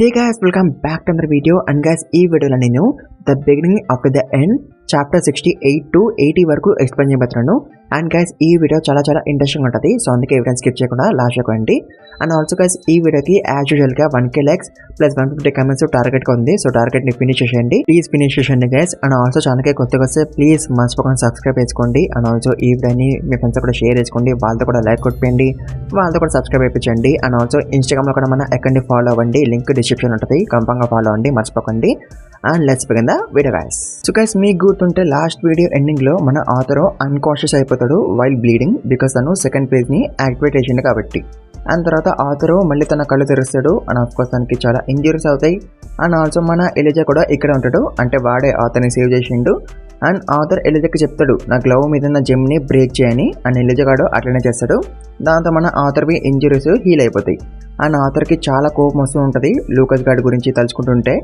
Hey guys, welcome back to another video. And guys, ఈ వీడియోలో నేను the beginning after the end chapter 68 to 80 వరకు explain చేయబోతున్నాను. And guys ఈ video చాలా ఇంట్రెస్టింగ్ ఉంటుంది, సో అందుకే ఎవిడెన్స్ స్కిప్ చేయకుండా లాస్ట్ చూడండి. అండ్ ఆల్సో గైస్ ఈ వీడియోకి యాజ్ యూజువల్గా 1K లైక్స్ ప్లస్ 150 కమెంట్స్ టార్గెట్గా ఉంది. సో టార్గెట్ని ఫినిష్ చేయండి, ప్లీజ్ ఫినిష్ చేయండి గైస్. అండ్ ఆల్సో ఛానల్కి కొత్తగా వస్తే ప్లీజ్ మర్చిపోకుండా సబ్స్క్రైబ్ చేసుకోండి. అండ్ ఆల్సో ఈ వీడియోని మీ ఫ్రెండ్స్ కూడా షేర్ చేసుకోండి, వాళ్ళతో కూడా లైక్ కొట్టిపోయండి, వాళ్ళతో కూడా సబ్స్క్రైబ్ అయిపోయించండి. అండ్ ఆల్సో ఇన్స్టాగ్రామ్లో కూడా మన అకౌంట్ని ఫాలో అవ్వండి, లింక్ డిస్క్రిప్షన్ ఉంటుంది, కంపంగా ఫాలో అవ్వండి, మర్చిపోకండి. And let's begin the video guys. So guys మీకు గుర్తుంటే లాస్ట్ వీడియో ఎండింగ్ లో మన ఆథర్ అన్కాన్షియస్ అయిపోతాడు వైల్ బ్లీడింగ్, బికాస్ తను సెకండ్ పేజ్ ని యాక్టివేట్ చేసిండు కాబట్టి. అండ్ తర్వాత ఆథర్ మళ్ళీ తన కళ్ళు తెరుస్తాడు. అండ్ ఆఫ్ కోర్స్ తనకి చాలా ఇంజరీస్ అవుతాయి. అండ్ ఆల్సో మన ఎలిజా కూడా ఇక్కడ ఉంటాడు, అంటే వాడే ఆథర్ని సేవ్ చేసిండు. అండ్ ఆథర్ ఎలిజాకి చెప్తాడు నా గ్లవ్ మీద ఉన్న జెమ్ని బ్రేక్ చేయని. అండ్ ఎలిజా గాడు అట్లనే చేస్తాడు. దాంతో మన ఆథర్వి ఇంజరీస్ హీల్ అయిపోతాయి. అండ్ ఆథర్కి చాలా కోపం వస్తూ ఉంటుంది లూకస్ గార్డ్ గురించి తలుచుకుంటుంటే.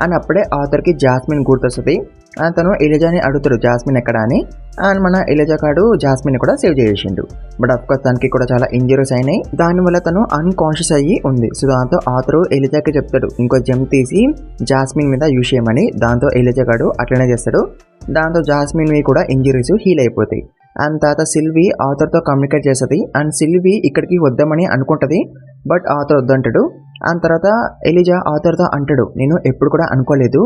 అండ్ అప్పుడే ఆథర్కి జాస్మిన్ గుర్తొస్తుంది. అండ్ తను ఎలిజాని అడుగుతాడు జాస్మిన్ ఎక్కడ అని. అండ్ మన ఎలిజా గాడు జాస్మిన్ కూడా సేవ్ చేసిండు. బట్ అఫ్కోర్స్ తనకి కూడా చాలా ఇంజరీస్ అయినాయి, దానివల్ల తను అన్కాన్షియస్ అయ్యి ఉంది. సో దాంతో ఆథర్ ఎలిజాకి చెప్తాడు ఇంకో జెమ్ తీసి జాస్మిన్ మీద యూజ్ చేయమని. దాంతో ఎలిజా గాడు అట్లనే చేస్తాడు. దాంతో జాస్మిన్వి కూడా ఇంజరీస్ హీల్ అయిపోతాయి. అండ్ తర్వాత సిల్వీ ఆథర్తో కమ్యూనికేట్ చేస్తుంది. అండ్ సిల్వీ ఇక్కడికి వద్దామని అనుకుంటుంది, బట్ ఆథర్ వద్దంటాడు. అండ్ తర్వాత ఎలిజా ఆథర్తో అంటాడు నేను ఎప్పుడు కూడా అనుకోలేదు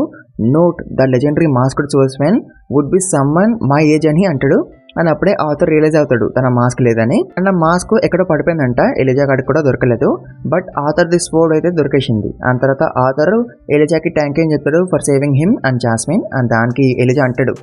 not the legendary masked swordsmen would be someone my age అని అంటాడు. అండ్ అప్పుడే ఆథర్ రియలైజ్ అవుతాడు తన మాస్క్ లేదని. అండ్ ఆ మాస్క్ ఎక్కడో పడిపోయిందంట, ఎలిజా గాడికి కూడా దొరకలేదు. బట్ ఆథర్ ది స్వోర్డ్ అయితే దొరికేసింది. అండ్ తర్వాత ఆథర్ ఎలిజాకి థ్యాంక్ యూ అని చెప్తాడు for saving him and jasmine. And దానికి ఎలిజా అంటాడు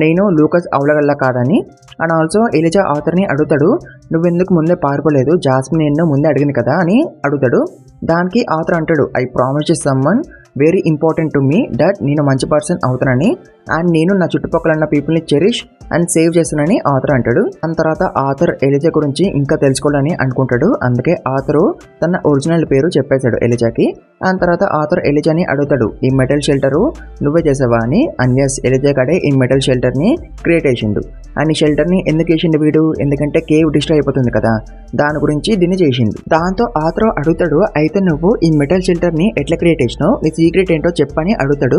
నేను లూకస్ అవలగల్లా కాదని. అండ్ ఆల్సో ఎలిజా ఆథర్ని అడుగుతాడు నువ్వెందుకు ముందే పారిపోలేదు, జాస్మిన్ ఎన్నో ముందే అడిగింది కదా అని అడుగుతాడు. దానికి ఆథర్ అంటాడు I promise someone very important to me that నేను మంచి పర్సన్ అవుతానని. అండ్ నేను నా చుట్టుపక్కల ఉన్న పీపుల్ని చెరిష్ అండ్ సేవ్ చేస్తానని ఆథర్ అంటాడు. దాని తర్వాత ఆథర్ ఎలిజా గురించి ఇంకా తెలుసుకోవాలని అనుకుంటాడు, అందుకే ఆథర్ తన ఒరిజినల్ పేరు చెప్పేశాడు ఎలిజాకి. అండ్ తర్వాత ఆథర్ ఎలిజాని అడుగుతాడు ఈ మెటల్ షెల్టరు నువ్వే చేసావా అని. అండ్ ఎస్ ఎలిజా గడే ఈ మెటల్ షెల్టర్ని క్రియేట్ చేసిండు. అండ్ ఈ షెల్టర్ని ఎందుకు చేసిండు వీడు, ఎందుకంటే కేవ్ డిస్ట్రాయ్ అయిపోతుంది కదా, దాని గురించి దీన్ని చేసిండు. దాంతో ఆథర్ అడుగుతాడు అయితే నువ్వు ఈ మెటల్ షెల్టర్ని ఎట్లా క్రియేట్ చేసినావు, నీ సీక్రెట్ ఏంటో చెప్పని అడుగుతాడు.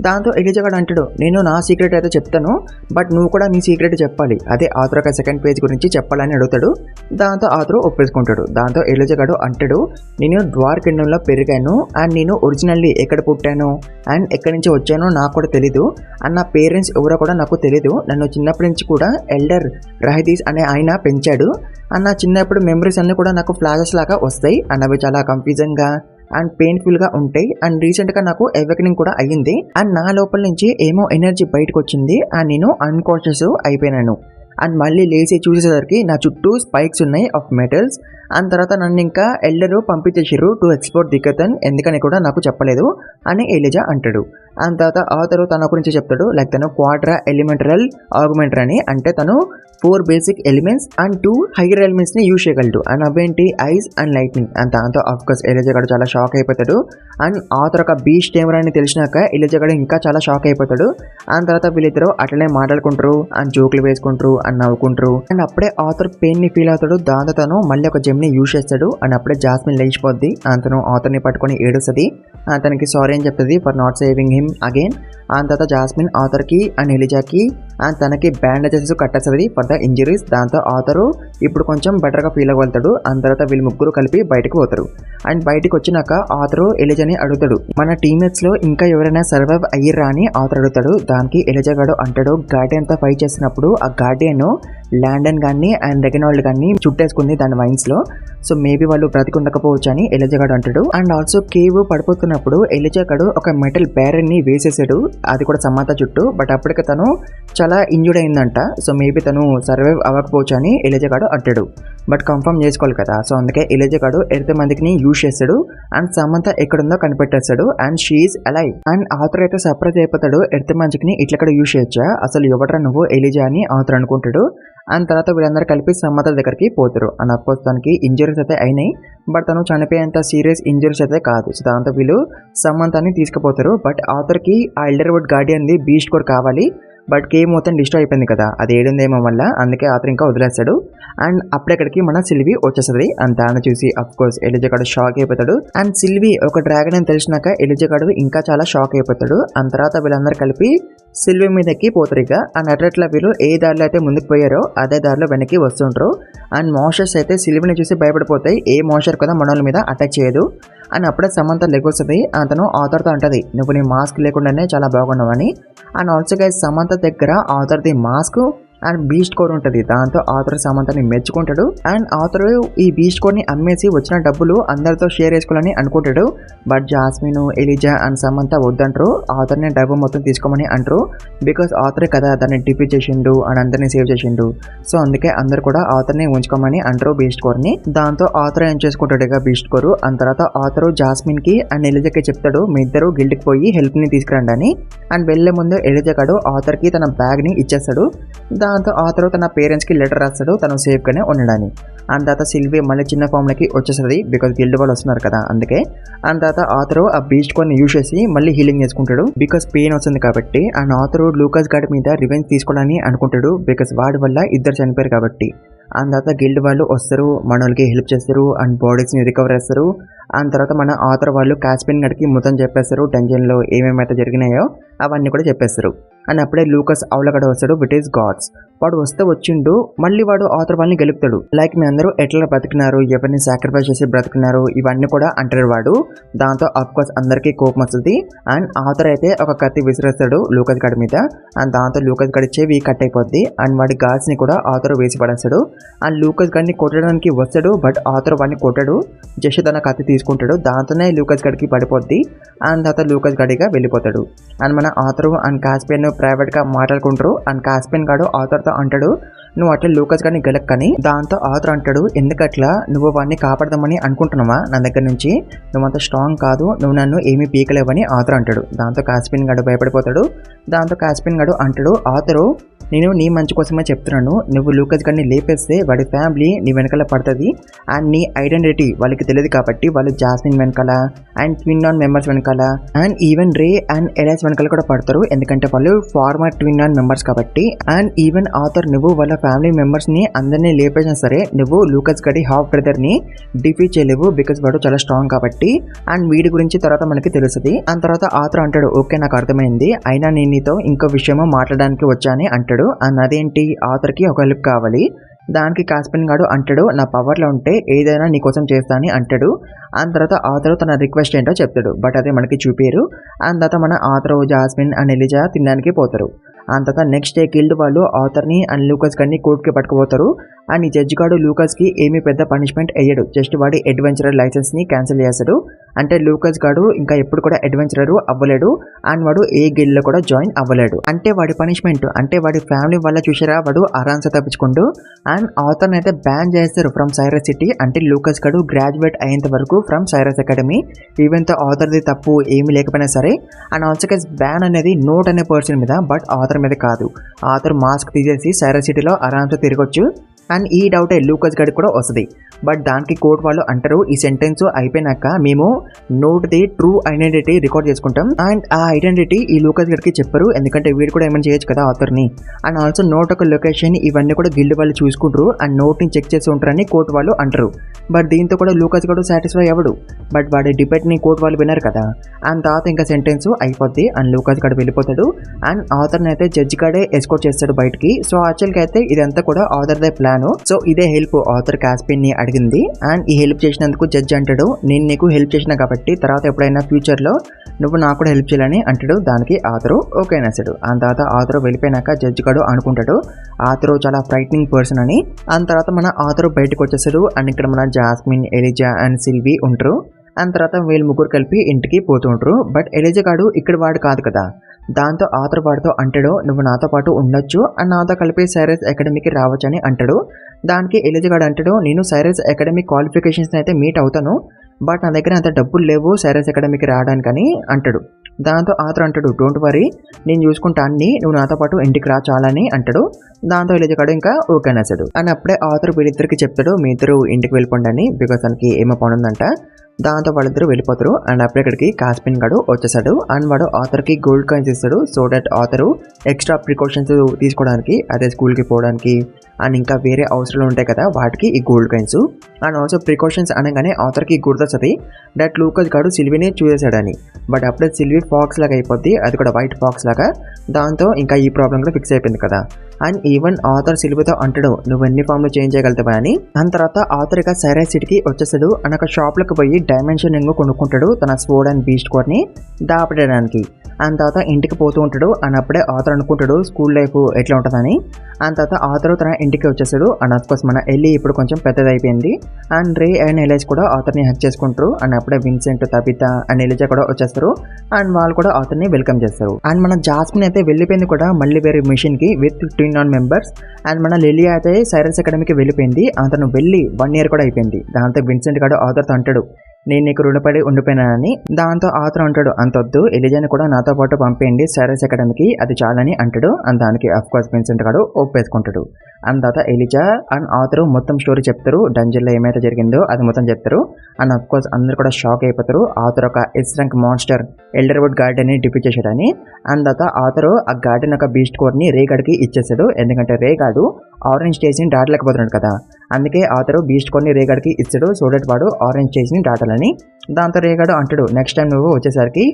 దాంతో ఎలిజా గడు అంటాడు నేను నా సీక్రెట్ అయితే చెప్తాను, బట్ నువ్వు కూడా నీ సీక్రెట్ చెప్పాలి, అదే ఆథర్ ఒక సెకండ్ పేజ్ గురించి చెప్పాలని అడుగుతాడు. దాంతో ఆథర్ ఒప్పేసుకుంటాడు. దాంతో ఎలిజా గడు అంటాడు నేను డ్వార్ కింగ్డమ్లో పెరిగాను అండ్ నేను ఒరిజినల్లీ ఎక్కడ పుట్టాను అండ్ ఎక్కడి నుంచి వచ్చానో నాకు కూడా తెలీదు. అండ్ నా పేరెంట్స్ ఎవరో కూడా నాకు తెలీదు. నన్ను చిన్నప్పటి నుంచి కూడా ఎల్డర్ రహదీస్ అనే ఆయన పెంచాడు. అండ్ నా చిన్నప్పుడు మెమరీస్ అన్నీ కూడా నాకు ఫ్లాషెస్ లాగా వస్తాయి. అండ్ అవి చాలా కన్ఫ్యూజన్గా అండ్ పెయిన్ఫుల్గా ఉంటాయి. అండ్ రీసెంట్గా నాకు అవేకనింగ్ కూడా అయ్యింది. అండ్ నా లోపల నుంచి ఏమో ఎనర్జీ బయటకు వచ్చింది అండ్ నేను అన్కాన్షియస్ అయిపోయినాను. అండ్ మళ్ళీ లేచి చూసేసరికి నా చుట్టూ స్పైక్స్ ఉన్నాయి ఆఫ్ మెటల్స్. అండ్ తర్వాత నన్ను ఇంకా ఎల్డరు పంపించేసారు టు ఎక్స్ప్లోర్ ది కథన్, ఎందుకని కూడా నాకు చెప్పలేదు అని ఎలిజా అంటాడు. అండ్ తర్వాత ఆథర్ తన గురించి చెప్తాడు లైక్ తను క్వాడ్రా ఎలిమెంటరల్ ఆర్గ్యుమెంటర్ అని, అంటే తను 4 basic elements and 2 hire elements ని యూజ్ చేయగలడు. అండ్ అవేంటి ఐస్ అండ్ లైట్నింగ్. అండ్ దాంతో ఆఫ్కోర్స్ ఎలిజా గడు చాలా షాక్ అయిపోతాడు. అండ్ ఆథర్ ఒక బీస్ట్ టేమర్ అని తెలిసినాక ఎలిజా గడు ఇంకా చాలా షాక్ అయిపోతాడు. అండ్ తర్వాత వీళ్ళిద్దరు అట్లనే మాట్లాడుకుంటారు అండ్ జోకులు వేసుకుంటారు అండ్ నవ్వుకుంటారు. అండ్ అప్పుడే ఆథర్ పెయిన్ ని ఫీల్ అవుతాడు. దాంతో తను మళ్ళీ ఒక జెమ్ ని యూజ్ చేస్తాడు. అండ్ అప్పుడే జాస్మిన్ లేచిపోద్ది. తను ఆథర్ని పట్టుకొని ఏడుస్తుంది. తనకి సారీ అని చెప్తుంది for not saving him again. And తర్వాత జాస్మిన్ ఆథర్కి అండ్ ఎలిజాకి అండ్ తనకి బ్యాండేజెస్ కట్టేస్తుంది ఫర్ ద ఇంజరీస్. దాంతో ఆథర్ ఇప్పుడు కొంచెం బెటర్గా ఫీల్ అవ్వగలుగుతాడు. అండ్ తర్వాత వీళ్ళు ముగ్గురు కలిపి బయటకు పోతారు. అండ్ బయటకు వచ్చినాక ఆథర్ ఎలిజాని అడుగుతాడు మన టీమ్మేట్స్ లో ఇంకా ఎవరైనా సర్వైవ్ అయ్యిర్రా అని ఆథర్ అడుగుతాడు. దానికి ఎలిజా గాడు అంటాడు గార్డియన్ తో ఫైట్ చేసినప్పుడు ఆ గార్డియన్ ల్యాండన్ గాన్ని అండ్ రెగనాల్డ్ గాన్ని చుట్టేసుకుంది దాని వైన్స్ లో, సో మేబీ వాళ్ళు బ్రతికుండకపోవచ్చు అని ఎలిజా గాడు అంటాడు. అండ్ ఆల్సో కేవ్ పడిపోతున్నప్పుడు ఎలిజా గాడు ఒక మెటల్ బ్యారెల్ ని వేసేసాడు, అది కూడా సమాత చుట్టూ. బట్ అప్పటికే తను చాలా ఇంజూర్డ్ అయిందంట, సో మేబీ తను సర్వైవ్ అవ్వకపోవచ్చు అని ఎలిజా గాడు అంటాడు. బట్ కన్ఫర్మ్ చేసుకోవాలి కదా, సో అందుకే ఎలిజా గాడు ఎర్త్ మందికి యూజ్ చేస్తాడు. అండ్ సమంత ఎక్కడుందో కనిపెట్టేస్తాడు and she's alive. And Arthur అయితే సర్ప్రైజ్ అయిపోతాడు ఎర్త్ మంజికి ఇట్లక్కడ యూజ్ చేయొచ్చా, అసలు ఎవట్రా నువ్వు ఎలిజా అని ఆథర్ అనుకుంటాడు. అండ్ తర్వాత వీళ్ళందరూ కలిపి సమంత దగ్గరికి పోతారు. అండ్ అఫ్కోర్స్ తనకి ఇంజరీస్ అయితే అయినాయి, బట్ తను చనిపోయేంత సీరియస్ ఇంజరీస్ అయితే కాదు. సో దాంతో వీళ్ళు సమంతని తీసుకుపోతారు. బట్ ఆథర్కి ఆ ఎల్డర్వుడ్ గార్డియన్ది బీస్ట్ కోడ్ కావాలి. బట్ గేమ్ మొత్తం డిస్ట్రాయ్ అయిపోయింది కదా, అది ఏడుందేమో వల్ల, అందుకే ఆతర్ ఇంకా వదిలేస్తాడు. అండ్ అప్పుడెక్కడికి మన సిల్వి వచ్చేస్తుంది. అండ్ దాన్ని చూసి అఫ్ కోర్స్ ఎలిజా గాడు షాక్ అయిపోతాడు. అండ్ సిల్వి ఒక డ్రాగన్ అని తెలిసినాక ఎలిజా గాడు ఇంకా చాలా షాక్ అయిపోతాడు. అండ్ తర్వాత వీళ్ళందరూ కలిపి సిల్వి మీద ఎక్కి పోతారు ఇక. అండ్ అట్లా వీళ్ళు ఏ దారిలో అయితే ముందుకు పోయారో అదే దారిలో వెనక్కి వస్తుంటారు. అండ్ మోషర్స్ అయితే సిల్విని చూసి భయపడిపోతాయి. ఏ మోషర్ కూడా మనోళ్ళ మీద అటాక్ చేయదు. అండ్ అప్పుడే సమంత లెగొస్తుంది. అతను ఆథర్తో అంటది, నువ్వు నీ మాస్క్ లేకుండానే చాలా బాగున్నావని. అండ్ ఆల్సో గైస్ సమంత దగ్గర ఆథర్ది మాస్క్ అండ్ బీస్ట్ కోడ్ ఉంటుంది. దాంతో ఆథర్ సమంతని మెచ్చుకుంటాడు. అండ్ ఆథర్ ఈ బీస్ట్ కోడ్ ని అమ్మేసి వచ్చిన డబ్బులు అందరితో షేర్ చేసుకోవాలని అనుకుంటాడు. But Jasmine, Eliza and Samantha వద్దంటారు. ఆథర్ని డబ్బు మొత్తం తీసుకోమని అంటారు. బికాస్ ఆథరే కదా దాన్ని డిఫీట్ చేసిండు అండ్ అందరినీ సేవ్ చేసిండు. సో అందుకే అందరు కూడా ఆథర్ని ఉంచుకోమని అంటారు బీస్ట్ కోర్ ని. దాంతో ఆథర్ ఏం చేసుకుంటాడు ఇక బీస్ట్ కోర్. అండ్ తర్వాత ఆథర్ జాస్మిన్ కి అండ్ ఎలిజాకి చెప్తాడు, మీ ఇద్దరు గిల్డ్కి పోయి హెల్ప్ ని తీసుకురండి అని. అండ్ వెళ్లే ముందు ఎలిజా గాడు ఆథర్ కి తన బ్యాగ్ ని ఇచ్చేస్తాడు. దాంతో ఆథర్ తన పేరెంట్స్ కి లెటర్ రాస్తాడు తను సేఫ్ గానే ఉండడాన్ని. అండ్ తర్వాత సిల్వి మళ్ళీ చిన్న ఫామ్ లకి వచ్చేస్తుంది. బికాస్ గిల్డ్ వాళ్ళు వస్తున్నారు కదా అందుకే. అండ్ తర్వాత ఆథర్ ఆ బీస్ట్ కోడ్ ని యూజ్ చేసి మళ్ళీ హీలింగ్ చేసుకుంటాడు. బికాస్ పెయిన్ వస్తుంది కాబట్టి. అండ్ ఆథర్ లూకాస్ గాడి మీద రివెంజ్ తీసుకోవాలని అనుకుంటాడు. బికాస్ వాడి వల్ల ఇద్దరు చనిపోయారు కాబట్టి. అండ్ తర్వాత గిల్డ్ వాళ్ళు వస్తారు, మనోళ్ళకి హెల్ప్ చేస్తారు అండ్ బాడీస్ ని రికవర్ చేస్తారు. అండ్ తర్వాత మన ఆథర్ వాళ్ళు కాస్పిన్ గడికి మొత్తం చెప్పేస్తారు. డంజన్ లో ఏమేమైతే జరిగినాయో అవన్నీ కూడా చెప్పేస్తారు. అండ్ అప్పుడే లూకస్ అవలగడ వస్తాడు విత్ హిస్ గాడ్స్. వాడు వస్తే వచ్చిండు మళ్ళీ వాడు ఆథర్ వాళ్ళని గెలుపుతాడు. లైక్ మీ అందరూ ఎట్లా బ్రతికినారు, ఎవరిని సాక్రిఫైస్ చేసి బ్రతికినారు, ఇవన్నీ కూడా అంటారు వాడు. దాంతో అఫ్ కోర్స్ అందరికీ కోపం వస్తుంది. అండ్ ఆథర్ అయితే ఒక కత్తి విసిరేస్తాడు లూకస్ గడి మీద. అండ్ దాంతో లూకస్ గడి చెవి కట్ అయిపోద్ది. అండ్ వాడి గాడ్స్ ని కూడా ఆథర్ వేసి పడేస్తాడు. అండ్ లూకస్ గడిని కొట్టడానికి వస్తాడు. బట్ ఆథర్ వాడిని కొట్టాడు, జస్ట్ తన కత్తి తీసుకుంటాడు. దాంతోనే లూకస్ గడికి పడిపోద్ది. అండ్ తర్వాత లూకస్ గడిగా వెళ్ళిపోతాడు. అండ్ మన ఆథర్ అండ్ కాస్పియన్ ప్రైవేట్ గా మాట్లాడుకుంటారు. అండ్ కాస్పియన్ గాడు ఆథర్తో అంటాడు, నువ్వు అట్లా లూకస్ గారిని గెలక్కని. దాంతో ఆథర్ అంటాడు, ఎందుకట్లా, నువ్వు వాడిని కాపాడదామని అనుకుంటున్నావా నా దగ్గర నుంచి, నువ్వంత స్ట్రాంగ్ కాదు, నువ్వు నన్ను ఏమీ పీకలేవని ఆథర్ అంటాడు. దాంతో కాస్పియన్ గాడు భయపడిపోతాడు. దాంతో కాస్పియన్ గాడు అంటాడు, ఆథరు నేను నీ మంచి కోసమే చెప్తున్నాను, నువ్వు లూకస్ గారిని లేపేస్తే వాడి ఫ్యామిలీ నీ వెనకాల పడుతుంది. అండ్ నీ ఐడెంటిటీ వాళ్ళకి తెలియదు కాబట్టి వాళ్ళు జాస్మిన్ వెనకాల అండ్ ట్విన్ ఆన్ మెంబర్స్ వెనకాల and even ray and allies వెనకాల కూడా పడతారు. ఎందుకంటే వాళ్ళు ఫార్మర్ ట్విన్ ఆన్ మెంబర్స్ కాబట్టి. అండ్ ఈవెన్ ఆథర్ నువ్వు వాళ్ళ ఫ్యామిలీ మెంబర్స్ ని అందరినీ లేపేసినా సరే నువ్వు లూకస్ గడి హాఫ్ బ్రదర్ ని డిఫీట్ చేయలేవు. బికాస్ వాడు చాలా స్ట్రాంగ్ కాబట్టి. అండ్ వీడి గురించి తర్వాత మనకి తెలుస్తుంది. అండ్ తర్వాత ఆథర్ అంటాడు, ఓకే నాకు అర్థమైంది, అయినా నేను నీతో ఇంకో విషయమో మాట్లాడడానికి వచ్చా అని అంటాడు. అండ్ అదేంటి, ఆథర్ కి ఒక హెల్ప్ కావాలి. దానికి కాస్పియన్ గాడు అంటాడు, నా పవర్లో ఉంటే ఏదైనా నీకోసం చేస్తా అని అంటాడు. అండ్ తర్వాత ఆథర్ తన రిక్వెస్ట్ ఏంటో చెప్తాడు. బట్ అదే మనకి చూపారు. అండ్ తర్వాత మన ఆథర్, జాస్మిన్ అండ్ ఎలిజా తినడానికి పోతారు. అండ్ తర్వాత నెక్స్ట్ డే గిల్డ్ వాళ్ళు ఆథర్ని అండ్ లూకస్ గారిని కోర్టుకి పట్టుకుపోతారు. అండ్ ఈ జడ్జి గాడు లూకస్ కి ఏమీ పెద్ద పనిష్మెంట్ వేయడు, జస్ట్ వాడి అడ్వెంచరర్ లైసెన్స్ ని క్యాన్సిల్ చేస్తాడు. అంటే లూకస్ గాడు ఇంకా ఎప్పుడు కూడా అడ్వెంచరర్ అవ్వలేడు అండ్ వాడు ఏ గిల్డ్ లో కూడా జాయిన్ అవ్వలేడు. అంటే వాడి పనిష్మెంట్ అంటే వాడి ఫ్యామిలీ వల్ల చూసారా వాడు ఆరామ్సే తప్పించుకుంటూ. అండ్ ఆథర్ని అయితే బ్యాన్ చేస్తారు ఫ్రమ్ సైరస్ సిటీ. అంటే లూకస్ గాడు గ్రాడ్యుయేట్ అయ్యేంత వరకు ఫ్రమ్ సైరస్ అకాడమీ. ఈవెన్ తో ఆథర్ది తప్పు ఏమీ లేకపోయినా సరే. అండ్ ఆల్సో కేస్ బ్యాన్ అనేది నోట్ అనే పర్సన్ మీద, బట్ ఆథర్ మీద కాదు. ఆథర్ మాస్క్ తీసేసి సైరస్ సిటీలో ఆరామ్సే తిరగొచ్చు. అండ్ ఈ డౌటే లూకస్ గడికి కూడా వస్తుంది. బట్ దానికి కోర్ట్ వాళ్ళు అంటారు, ఈ సెంటెన్స్ అయిపోయినాక మేము నోట్ది ట్రూ ఐడెంటిటీ రికార్డ్ చేసుకుంటాం. అండ్ ఆ ఐడెంటిటీ ఈ లూకస్ గడికి చెప్పరు, ఎందుకంటే వీడు కూడా ఏమైనా చేయొచ్చు కదా ఆథర్ని. అండ్ ఆల్సో నోట్ ఒక లొకేషన్ ఇవన్నీ కూడా గిల్డ్ వాళ్ళు చూసుకుంటారు అండ్ నోట్ని చెక్ చేసి ఉంటారని కోర్ట్ వాళ్ళు అంటారు. బట్ దీంతో కూడా లూకస్ గడు సాటిస్ఫై అవ్వడు. బట్ వాడి డిబేట్ని కోర్ట్ వాళ్ళు విన్నారు కదా. అండ్ తర్వాత ఇంకా సెంటెన్స్ అయిపోద్ది అండ్ లూకస్ గడు వెళ్ళిపోతాడు. అండ్ ఆథర్ని అయితే జడ్జి కాడే ఎస్కోర్ట్ చేస్తాడు బయటికి. సో యాక్చువల్గా అయితే ఇదంతా కూడా ఆథర్దే ప్లాన్. సో ఇదే హెల్ప్ ఆథర్ కాస్పియన్ ని అడిగింది. అండ్ ఈ హెల్ప్ చేసినందుకు జడ్జి అంటాడు, నేను నీకు హెల్ప్ చేసిన కాబట్టి తర్వాత ఎప్పుడైనా ఫ్యూచర్ లో నువ్వు నాకు కూడా హెల్ప్ చేయాలని అంటాడు. దానికి ఆథర్ ఓకే అనేసాడు. అండ్ తర్వాత ఆథర్ వెళ్ళిపోయినాక జడ్జి గాడు అనుకుంటాడు ఆథర్ చాలా ఫ్రైట్నింగ్ పర్సన్ అని. అండ్ తర్వాత మన ఆథర్ బయటకు వచ్చేసాడు. అండ్ ఇక్కడ మన జాస్మిన్, ఎలిజా అండ్ సిల్వి ఉంటారు. అండ్ తర్వాత వీళ్ళు ముగ్గురు కలిపి ఇంటికి పోతుంటారు. బట్ ఎలిజా గాడు ఇక్కడ వాడు కాదు కదా. దాంతో ఆథర్ వాడితో అంటాడు, నువ్వు నాతో పాటు ఉండొచ్చు అండ్ నాతో కలిపి సైరస్ అకాడమీకి రావచ్చు అని అంటాడు. దానికి ఎలిజా గాడు అంటాడు, నేను సైరస్ అకాడమీ క్వాలిఫికేషన్స్ అయితే మీట్ అవుతాను, బట్ నా దగ్గర అంత డబ్బులు లేవు సైరస్ అకాడమీకి రావడానికని అంటాడు. దాంతో ఆథర్ అంటాడు, డోంట్ వరీ నేను చూసుకుంటా అన్ని, నువ్వు నాతో పాటు ఇంటికి రా చాలని అంటాడు. దాంతో ఎలిజా గాడు ఇంకా ఓకే అనేసాడు. అండ్ అప్పుడే ఆథర్ వీళ్ళిద్దరికి చెప్తాడు, మీ ఇద్దరు ఇంటికి వెళ్ళిపోండి అని, బికాస్ తనకి ఏమో పని ఉందంట. దాంతో వాళ్ళిద్దరూ వెళ్ళిపోతారు. అండ్ అప్పుడు ఇక్కడికి కాస్పిన్ గడు వచ్చేసాడు. అండ్ వాడు ఆథర్కి గోల్డ్ కాయిన్స్ ఇస్తాడు. So that author extra precautions తీసుకోవడానికి, అదే స్కూల్కి పోవడానికి అండ్ ఇంకా వేరే అవసరాలు ఉంటాయి కదా వాటికి ఈ gold coins. And also precautions అనగానే ఆథర్కి గుర్తొస్తుంది దట్ లూకస్ గాడు సిల్వీని చూసేసాడని. బట్ అప్పుడే సిల్వీ ఫాక్స్ లాగా అయిపోద్ది, అది కూడా వైట్ ఫాక్స్ లాగా. దాంతో ఇంకా ఈ ప్రాబ్లం కూడా ఫిక్స్ అయిపోయింది కదా. అండ్ ఈవెన్ ఆథర్ సిల్వీతో అంటాడు నువ్వు ఎన్ని ఫామ్లు చేంజ్ చేయగలుగుతావా అని. దాని తర్వాత ఆథర్ ఇక సైరస్ సిటీకి వచ్చేసాడు. అండ్ ఒక షాప్లోకి పోయి డైమెన్షన్ రింగ్ కొనుక్కుంటాడు తన స్వోర్డ్ అండ్ బీస్ట్ కోడ్ని దాపడడానికి. అండ్ తర్వాత ఇంటికి పోతూ ఉంటాడు. అండ్ అప్పుడే ఆథర్ అనుకుంటాడు స్కూల్ లైఫ్ ఎట్లా ఉంటుందని. అండ్ తర్వాత ఆథర్ తన ఇంటికి వచ్చేసాడు. అండ్ అఫ్కోర్స్ మన ఎల్లి ఇప్పుడు కొంచెం పెద్దదైపోయింది. అండ్ రే అండ్ ఎలైజ్ కూడా ఆథర్ని హక్ చేసుకుంటారు. అండ్ అప్పుడే విన్సెంట్, తబితా అండ్ ఎలిజా కూడా వచ్చేస్తారు. అండ్ వాళ్ళు కూడా ఆథర్ని వెల్కమ్ చేస్తారు. అండ్ మన జాస్మిన్ అయితే వెళ్ళిపోయింది కూడా మళ్ళీ వేరే మిషన్కి విత్ 12 మెంబర్స్. అండ్ మన లిలియా అయితే సైరస్ అకాడమీకి వెళ్ళిపోయింది. అతను వెళ్ళి 1 year కూడా అయిపోయింది. దాంతో విన్సెంట్ కూడా ఆథర్తో అంటాడు నేను నీకు రుణపడి ఉండిపోయినానని. దాంతో ఆథర్ అంటాడు అంతొద్దు, ఎలిజాని కూడా నాతో పాటు పంపేయండి సైరస్ అకాడమీకి, అది చాలని అంటాడు. అండ్ దానికి అఫ్కోర్స్ విన్సెంట్ గాడు ఒప్పేసుకుంటాడు. అండ్ తర్వాత ఎలిజా అండ్ ఆథర్ మొత్తం స్టోరీ చెప్తారు, డంజన్లో ఏమైతే జరిగిందో అది మొత్తం చెప్తారు. అండ్ అఫ్కోర్స్ అందరు కూడా షాక్ అయిపోతారు. ఆథర్ ఒక ఎస్ ర్యాంక్ మాన్స్టర్ ఎల్డర్వుడ్ గార్డెన్ని డిఫీట్ చేశాడని. అండ్ తర్వాత ఆథర్ ఆ గార్డెన్ ఒక బీస్ట్ కోర్ని రేగాడికి ఇచ్చేసాడు. ఎందుకంటే రేగాడు ఆరెంజ్ స్టేజ్ని దాటలేకపోతున్నాడు కదా, అందుకే ఆథర్ బీస్ట్ కోర్ని రేగాడికి ఇచ్చాడు సో దట్ వాడు ఆరెంజ్ స్టేజ్ని దాటాలని. దాంతో రేగాడు అంటాడు నెక్స్ట్ టైం నువ్వు వచ్చేసరికి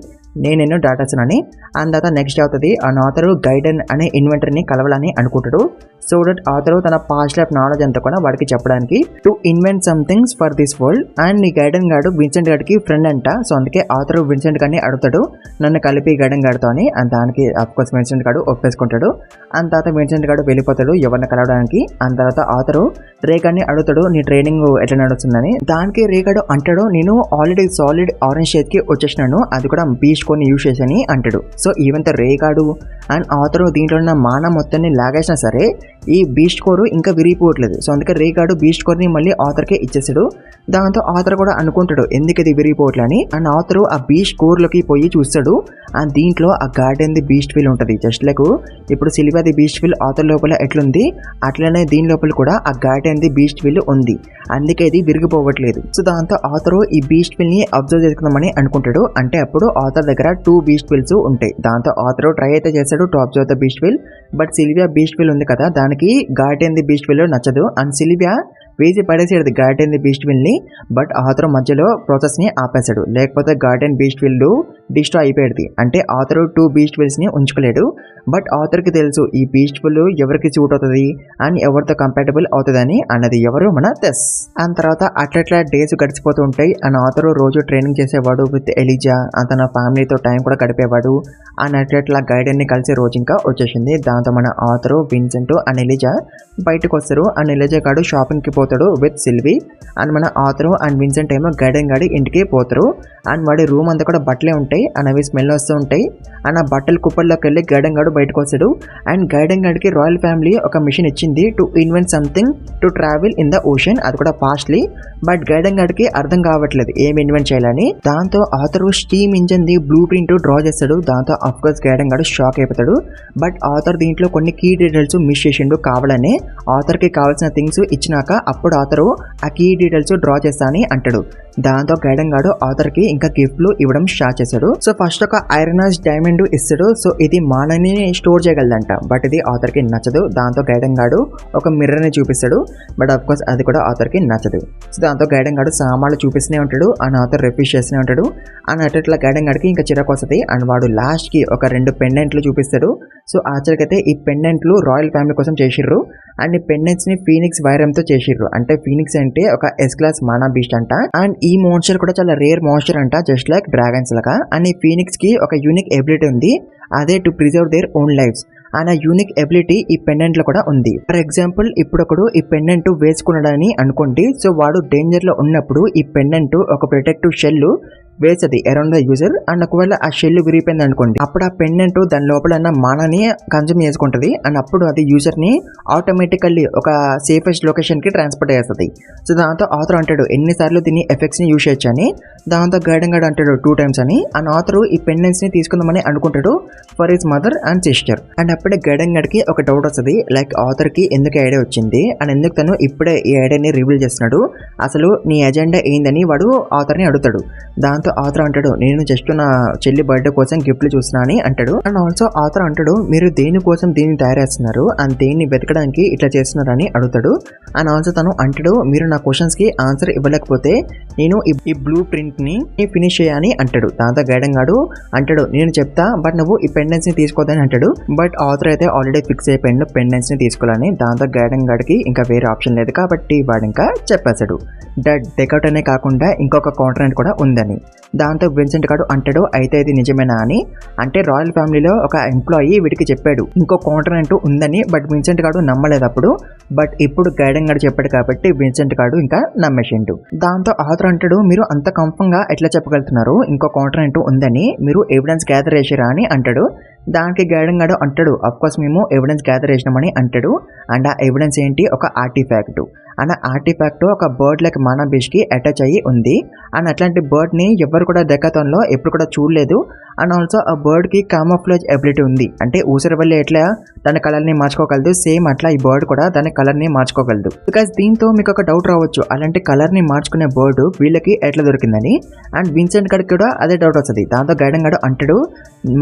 నేను ఎన్నో దాటాసానని. అండ్ తర్వాత నెక్స్ట్ అవుతుంది అండ్ ఆథర్ గైడెన్ అనే ఇన్వెంటర్ని కలవాలని అనుకుంటాడు. సో దట్ ఆథర్ తన పాస్ట్ లైఫ్ నాలెడ్జ్ అంతా కూడా వాడికి చెప్పడానికి to invent some things for this world. And ఈ గైడెన్ గాడు విన్సెంట్ గాడికి ఫ్రెండ్ అంట. సో అందుకే ఆథర్ విన్సెంట్ గారిని అడుగుతాడు నన్ను కలిపి గైడెన్ గాడితో అని. అండ్ దానికి అఫ్కోర్స్ విన్సెంట్ గాడు ఒప్పేసుకుంటాడు. అండ్ తర్వాత విన్సెంట్ గాడు వెళ్ళిపోతాడు ఎవరిని కలవడానికి. అండ్ తర్వాత ఆథర్ రేగాడిని అడుగుతాడు నీ ట్రైనింగ్ ఎట్లా నడుస్తుందని. దానికి రేగాడు అంటాడు నేను ఆల్రెడీ సాలిడ్ ఆరెంజ్ షేడ్ కి వచ్చేసినాను, అది కూడా బీస్ట్ కొని యూజ్ చేసని అంటాడు. సో ఈవెంత రేగాడు అండ్ ఆథర్ దీంట్లో ఉన్న మాన మొత్తాన్ని లాగేసినా సరే ఈ బీస్ట్ కోర్ ఇంకా విరిగిపోవట్లేదు. సో అందుకే రేగాడు బీస్ట్ కోర్ని మళ్ళీ ఆథర్కే ఇచ్చేసాడు. దాంతో ఆథర్ కూడా అనుకుంటాడు ఎందుకు ఇది విరిగిపోవట్లని. అండ్ ఆథర్ ఆ బీస్ట్ కోర్లోకి పోయి చూస్తాడు. అండ్ దీంట్లో ఆ గార్డెన్ ది బీస్ట్ ఫీల్ ఉంటుంది. జస్ట్ లైక్ ఇప్పుడు Silva the beast feel Arthur లోపల ఎట్లుంది అట్లనే దీని లోపల కూడా ఆ గార్డెన్ ది బీస్ట్ ఫీల్ ఉంది, అందుకే ఇది విరిగిపోవట్లేదు. సో దాంతో ఆథర్ ఈ బీస్ట్ ఫీల్ ని అబ్జర్వ్ చేసుకుందామని అనుకుంటాడు. అంటే అప్పుడు ఆథర్ దగ్గర 2 బీస్ట్ ఫీల్స్ ఉంటాయి. దాంతో ఆథర్ ట్రై అయితే చేస్తాడు to observe the beast feel. But Sylvia beast feel ఉంది కదా దానికి గార్డెన్ ది బీస్ట్ ఫీల్ నచ్చదు. అండ్ సిల్వియా వేసి పడేసాడు గార్డెన్ ది బీస్ట్ ఫీల్ ని. బట్ ఆథర్ మధ్యలో ప్రాసెస్ ని ఆపేశాడు, లేకపోతే గార్డెన్ బీస్ట్ ఫీల్డ్ డిస్ట్రాయ్ అయిపోయేది. అంటే ఆథర్ 2 బీస్ట్ ఫీల్స్ ని ఉంచుకోలేడు. బట్ ఆథర్ కి తెలుసు ఈ బీస్ట్ ఫీల్ ఎవరికి సూట్ అవుతుంది అండ్ ఎవరితో కంపాటబుల్ అవుతుందని. అన్నది ఎవరు మన తెస్. అండ్ తర్వాత అట్లా డేస్ గడిచిపోతూ ఉంటాయి. అండ్ ఆథర్ రోజు ట్రైనింగ్ చేసేవాడు విత్ ఎలిజా. తన ఫ్యామిలీతో టైం కూడా గడిపేవాడు. అండ్ అట్లా గైడెన్ ని కలిసే రోజు ఇంకా వచ్చేసింది. దాంతో మన ఆథర్, విన్సెంట్ అండ్ ఎలిజా బయటకు వస్తారు. అండ్ ఎలిజా గాడు షాపింగ్ కి పోతాడు విత్ సిల్వీ. అండ్ మన ఆథర్ అండ్ విన్సెంట్ ఏమో గైడెన్ గాడి ఇంటికి పోతారు. అండ్ వాడి రూమ్ అంతా కూడా బట్టలే ఉంటాయి అండ్ అవి స్మెల్ వస్తూ ఉంటాయి. అండ్ ఆ బట్టల కుప్పల్లోకి వెళ్ళి గైడెన్ గాడు బయటకు వస్తాడు. అండ్ గైడెన్ గాడికి రాయల్ ఫ్యామిలీ ఒక మిషన్ ఇచ్చింది to invent something to travel in the ocean, అది కూడా ఫాస్ట్లీ. బట్ గైడెన్ గాడికి అర్థం కావట్లేదు ఏం ఇన్వెంట్ చేయాలని. దాంతో Arthur steam engine the blueprint draw చేస్తాడు. దాంతో అఫ్కోర్స్ గైడెన్ గాడు షాక్ అయిపోతాడు. బట్ ఆథర్ దీంట్లో కొన్ని కీ డీటెయిల్స్ మిస్ చేసిండు కావాలనే. ఆథర్ కి కావాల్సిన థింగ్స్ ఇచ్చినాక అప్పుడు ఆథర్ ఆ కీ డీటెయిల్స్ డ్రా చేస్తా అని అంటాడు. దాంతో గైడెన్ గాడు ఆథర్ కి ఇంకా గిఫ్ట్లు ఇవ్వడం స్టార్ట్ చేశాడు. సో ఫస్ట్ ఒక ఐరనస్ డైమండ్ ఇస్తాడు. సో ఇది మానని స్టోర్ చేయగలదంట. బట్ ఇది ఆథర్ కి నచ్చదు. దాంతో గైడెన్ గాడు ఒక మిర్రర్ ని చూపిస్తాడు. బట్ అఫ్ కోర్స్ అది కూడా ఆథర్ కి నచ్చదు. సో దాంతో గైడెన్ గాడు సామాన్లు చూపిస్తూనే ఉంటాడు అండ్ ఆథర్ రిఫ్యూజ్ చేస్తూనే ఉంటాడు. అండ్ అట్లా గైడెన్ గాడికి ఇంకా చిరాకు వస్తుంది. అండ్ వాడు లాస్ట్ కి ఒక 2 పెండెంట్లు చూపిస్తాడు. సో ఆచరికైతే ఈ పెండెంట్లు రాయల్ ఫ్యామిలీ కోసం చేసిర్రు. అండ్ ఈ పెండెంట్స్ ని ఫీనిక్స్ వైరంతో చేసిర్రు. అంటే ఫీనిక్స్ అంటే ఒక ఎస్ క్లాస్ మానా బీస్ట్ అంట. అండ్ ఈ మోన్స్టర్ కూడా చాలా రేర్ మోన్స్టర్ అంట, జస్ట్ లైక్ డ్రాగన్స్ లాగా. అండ్ ఈ ఫీనిక్స్ కి ఒక యూనిక్ ఎబిలిటీ ఉంది, అదే to preserve their own lifes. And ఆ యూనిక్ ఎబిలిటీ ఈ పెండెంట్ లో కూడా ఉంది. ఫర్ ఎగ్జాంపుల్ ఇప్పుడు ఒకడు ఈ పెండెంట్ వేసుకున్నాడని అనుకోండి. సో వాడు డేంజర్ లో ఉన్నప్పుడు ఈ పెండెంట్ ఒక ప్రొటెక్టివ్ షెల్ వేస్తుంది అరౌండ్ ద యూజర్. అండ్ ఒకవేళ ఆ షెల్ విరిగిపోయింది అనుకోండి, అప్పుడు ఆ పెండెంట్ దాని లోపల ఉన్న మానాని కన్జ్యూమ్ చేసుకుంటుంది. అండ్ అప్పుడు అది యూజర్ ని ఆటోమేటికల్లీ ఒక సేఫెస్ట్ లొకేషన్ కి ట్రాన్స్పోర్ట్ చేస్తుంది. సో దాంతో ఆథర్ అంటాడు ఎన్నిసార్లు దీన్ని ఎఫెక్ట్స్ ని యూజ్ చేయొచ్చు అని. దాంతో గైడెన్ గార్డ్ అంటాడు 2 times అని. అండ్ ఆథర్ ఈ పెండెంట్స్ ని తీసుకుందామని అనుకుంటాడు for his mother and sister. And అప్పుడే గైడెన్ గార్డ్ కి ఒక డౌట్ వస్తుంది, లైక్ ఆథర్ కి ఎందుకు ఐడియా వచ్చింది అండ్ ఎందుకు తను ఇప్పుడే ఈ ఐడియాని రివీల్ చేస్తున్నాడు, అసలు నీ ఎజెండా ఏందని వాడు ఆథర్ ని అడుగుతాడు. దాంతో ఆథర్ అంటాడు నేను జస్ట్ నా చెల్లి బర్త్డే కోసం గిఫ్ట్లు చూసినా అని అంటాడు. అండ్ ఆల్సో ఆథర్ అంటాడు మీరు దేనికోసం దీన్ని తయారు చేస్తున్నారు అండ్ దేన్ని వెతకడానికి ఇట్లా చేస్తున్నారు అని అడుగుతాడు. అండ్ ఆల్సో తను అంటాడు మీరు నా క్వశ్చన్స్ కి ఆన్సర్ ఇవ్వలేకపోతే నేను ఈ బ్లూ ప్రింట్ ని ఫినిష్ చేయని అంటాడు. దాంతో గైడెన్ గాడు అంటాడు నేను చెప్తా బట్ నువ్వు ఈ పెండెన్స్ ని తీసుకోదని అంటాడు. బట్ ఆథర్ అయితే ఆల్రెడీ ఫిక్స్ అయిపోయిండు పెండెన్స్ ని తీసుకోవాలని. దాంతో గైడెన్ గాడికి ఇంకా వేరే ఆప్షన్ లేదు కాబట్టి వాడు ఇంకా చెప్పేశాడు దట్ డెకౌట్ అనే కాకుండా ఇంకొక కాంట్రాక్ట్ కూడా ఉందని. దాంతో విన్సెంట్ గాడు అంటాడు అయితే ఇది నిజమేనా అని. అంటే రాయల్ ఫ్యామిలీలో ఒక ఎంప్లాయీ వీడికి చెప్పాడు ఇంకో కాంట్రాక్ట్ ఉందని. బట్ విన్సెంట్ గాడు నమ్మలేదు అప్పుడు. బట్ ఇప్పుడు గైడెన్ గాడు చెప్పాడు కాబట్టి విన్సెంట్ గాడు ఇంకా నమ్మేసిండు. దాంతో ఆథర్ అంటాడు మీరు అంత కన్ఫర్మ్ గా ఎట్లా చెప్పగలుగుతున్నారు ఇంకో కాంట్రాక్ట్ ఉందని, మీరు ఎవిడెన్స్ గ్యాదర్ చేసారా అని అంటాడు. దానికి గైడెన్ గాడు అంటాడు అఫ్కోర్స్ మేము ఎవిడెన్స్ గ్యాదర్ చేసినామని అంటాడు. అండ్ ఆ ఎవిడెన్స్ ఏంటి ఒక ఆర్టిఫాక్ట్. అండ్ ఆర్టిఫాక్ట్ ఒక బర్డ్ లైక్ మానా బీచ్ కి అటాచ్ అయ్యి ఉంది. అండ్ అట్లాంటి బర్డ్ ని ఎవరు కూడా డెకాథాన్లో ఎప్పుడు కూడా చూడలేదు. అండ్ ఆల్సో ఆ బర్డ్ కి కామోఫ్లేజ్ ఎబిలిటీ ఉంది. అంటే ఊసరి వల్ల ఎట్లా తన కలర్ ని మార్చుకోగలదు సేమ్ అట్లా ఈ బర్డ్ కూడా తన కలర్ ని మార్చుకోగలదు. బికాస్ దీంతో మీకు ఒక డౌట్ రావచ్చు అలాంటి కలర్ ని మార్చుకునే బర్డ్ వీళ్ళకి ఎట్లా దొరికిందని. అండ్ విన్సెంట్ గడికి కూడా అదే డౌట్ వస్తుంది. దాంతో గైడెన్ గాడు అంటాడు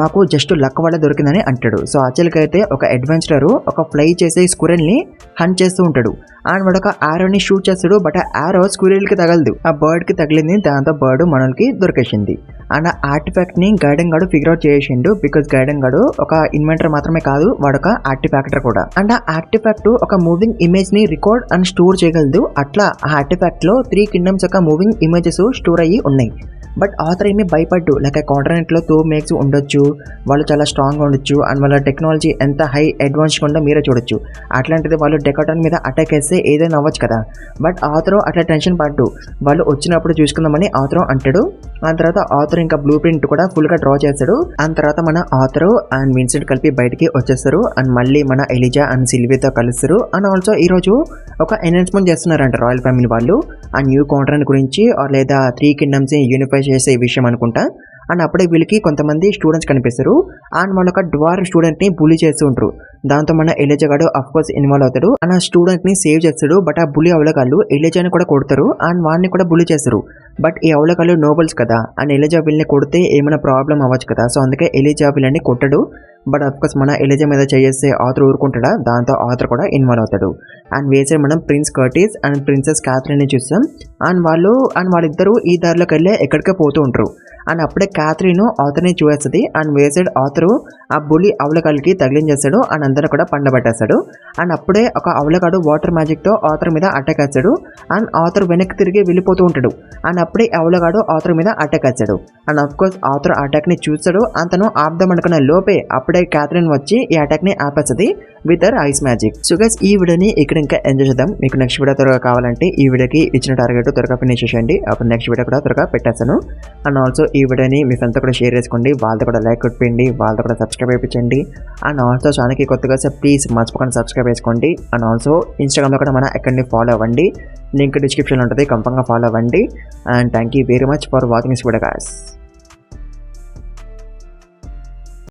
మాకు జస్ట్ లక్ వల్ల దొరికిందని అంటాడు. సో యాక్చువల్గా అయితే ఒక అడ్వెంచరర్ ఒక ఫ్లై చేసే స్క్విరెల్ ని హంట్ చేస్తూ ఉంటాడు. అండ్ వాడు ఒక ఆరోని షూట్ చేస్తాడు. బట్ ఆ ఆరో స్క్విరెల్ కి తగలదు, ఆ బర్డ్ కి తగిలింది. దాంతో బర్డ్ మనల్కి దొరికేసింది. అండ్ ఆ ఆర్టిఫాక్ట్ ని గైడెన్ గాడు ఫిగర్ అవుట్ చేసిండు. బికాస్ గైడెన్ గాడు ఒక ఇన్వెంటర్ మాత్రమే కాదు వాడొక ఆర్టిఫాక్టర్ కూడా. అండ్ ఆ ఆర్టిఫాక్ట్ ఒక మూవింగ్ ఇమేజ్ ని రికార్డ్ అండ్ స్టోర్ చేయగలదు. అట్లా ఆ ఆర్టిఫాక్ట్ లో 3 kingdoms యొక్క మూవింగ్ ఇమేజెస్ స్టోర్ అయ్యి ఉన్నాయి. బట్ ఆథర్ ఏమీ భయపడ్డు లైక్ ఆ కాంటినెంట్లో 2 మేక్స్ ఉండొచ్చు, వాళ్ళు చాలా స్ట్రాంగ్గా ఉండొచ్చు అండ్ వాళ్ళ టెక్నాలజీ ఎంత హై అడ్వాన్స్గా ఉందో మీరే చూడొచ్చు. అట్లాంటిది వాళ్ళు డెకాటాన్ మీద అటాక్ వేస్తే ఏదైనా అవ్వచ్చు కదా. బట్ ఆథర్ అట్లా టెన్షన్ పడ్డు, వాళ్ళు వచ్చినప్పుడు చూసుకుందామని ఆథర్ అంటాడు. ఆ తర్వాత ఆథర్ ఇంకా బ్లూ ప్రింట్ కూడా ఫుల్గా డ్రా చేస్తాడు. ఆ తర్వాత మన ఆథర్ అండ్ విన్సెంట్ కలిపి బయటికి వచ్చేస్తారు. అండ్ మళ్ళీ మన ఎలిజా అండ్ సిల్వీతో కలుస్తారు. అండ్ ఆల్సో ఈరోజు ఒక అనౌన్స్మెంట్ చేస్తున్నారంట రాయల్ ఫ్యామిలీ వాళ్ళు ఆ న్యూ కాంట్రాక్ట్ గురించి లేదా 3 kingdoms యూనిఫై చేసే విషయం అనుకుంటా. అండ్ అప్పుడే వీళ్ళకి కొంతమంది స్టూడెంట్స్ కనిపిస్తారు. అండ్ వాళ్ళ ఒక డ్వార్ స్టూడెంట్ ని బులీ చేస్తూ ఉంటారు. దాంతో మన ఎలిజా గాడు అఫ్ కోర్స్ ఇన్వాల్వ్ అవుతాడు. అండ్ ఆ స్టూడెంట్ ని సేవ్ చేస్తాడు. బట్ ఆ బులీ అవలగాళ్ళు ఎలిజాని కూడా కొడతారు అండ్ వాడిని కూడా బులీ చేస్తారు. బట్ ఈ అవలగాళ్ళు నోబల్స్ కదా అండ్ ఎలిజా వీళ్ళని కొడితే ఏమైనా ప్రాబ్లం అవ్వచ్చు కదా. సో అందుకే ఎలిజా వీళ్ళని కొట్టడు. బట్ అఫ్కోర్స్ మన ఎలిజా మీద చేస్తే ఆథర్ ఊరుకుంటాడా. దాంతో ఆథర్ కూడా ఇన్వాల్వ్ అవుతాడు. అండ్ వేసే మనం prince Curtis and princess Catherine ని చూస్తాం. అండ్ వాళ్ళిద్దరూ ఈ దారిలోకి వెళ్ళి ఎక్కడికే పోతూ ఉంటారు. అండ్ అప్పుడే క్యాథరిన్ ఆథర్ని చూసేస్తుంది. అండ్ వేసాడు ఆథరు ఆ బులి అవలగాళ్ళకి తగిలించేస్తాడు అండ్ అందరూ కూడా పండబెట్టేస్తాడు. అండ్ అప్పుడే ఒక అవలగాడు వాటర్ మ్యాజిక్తో ఆథర్ మీద అటాక్ వేస్తాడు. అండ్ ఆథర్ వెనక్కి తిరిగి వెళ్ళిపోతూ ఉంటాడు. అండ్ అప్పుడే అవలగాడు ఆథర్ మీద అటాక్ వేస్తాడు. అండ్ అఫ్కోర్స్ ఆథర్ అటాక్ని చూస్తాడు. అతను ఆపుదాం అనుకున్న లోపే అప్పుడే క్యాథరిన్ వచ్చి ఈ అటాక్ని ఆపేస్తుంది with her ice magic. So guys ఈ వీడియోని ఇక్కడ ఇంకా ఎంజాయ్ చేద్దాం. మీకు నెక్స్ట్ వీడియో త్వరగా కావాలంటే ఈ వీడియోకి ఇచ్చిన టార్గెట్ త్వరగా ఫినిష్ చేయండి. అప్పుడు నెక్స్ట్ వీడియో కూడా త్వరగా పెట్టేస్తాను. అండ్ ఆల్సో ఈ వీడియోని మీ ఫ్రెండ్తో కూడా షేర్ చేసుకోండి, వాళ్ళతో కూడా లైక్ కొట్టిండి, వాళ్ళతో కూడా సబ్స్క్రైబ్ అయిపించండి. అండ్ ఆల్సో ఛానల్కి కొత్తగా ప్లీజ్ మర్చిపోకుండా సబ్స్క్రైబ్ చేసుకోండి. అండ్ ఆల్సో ఇన్స్టాగ్రామ్లో కూడా మన అకౌంట్ని ఫాలో అవ్వండి, లింక్ డిస్క్రిప్షన్లో ఉంటుంది, కంపల్గా ఫాలో అవ్వండి. And thank you very much for watching this video guys.